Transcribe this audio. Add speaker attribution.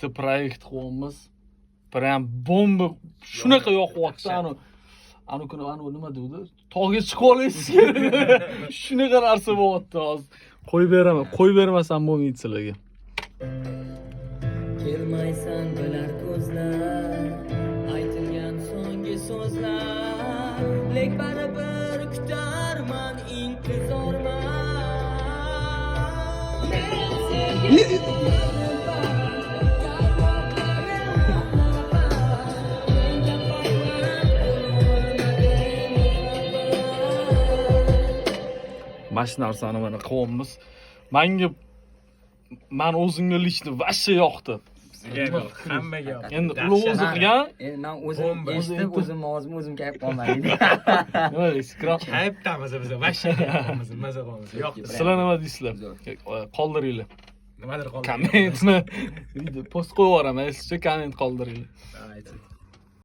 Speaker 1: bitta proyekt qilyapmiz. Prям bomba shunaqa yoqyapti. Anu kuni nima dedi? Tog'ga chiqib olaysiz kerak. Shunaqa narsa bo'lyapti hozir. Qo'yib bermasam bo'lmaydi sizlarga.
Speaker 2: Kelmaysan bilar ko'zlar, aytilgan so'nggi so'zlar, lek baribir kutarman intizorman.
Speaker 1: Mana shu narsani mana qilyapmiz. Men o'zimga lishni vasha yoqdi.
Speaker 3: Hammaga.
Speaker 1: Endi uloq o'zi qilgan.
Speaker 2: Men o'zim eshitib, o'zim ovozim o'zim kayib qolmadim.
Speaker 1: Nima deysiz?
Speaker 3: Hayptamiz biz. Vasha qilamiz, maza qilamiz. Yo'q.
Speaker 1: Sizlar nima deysizlar? Qoldiringlar.
Speaker 3: Nimadir qoldi.
Speaker 1: Kommentni post qo'yib yuboraman. Sizcha komment qoldiringlar.
Speaker 3: Ayting.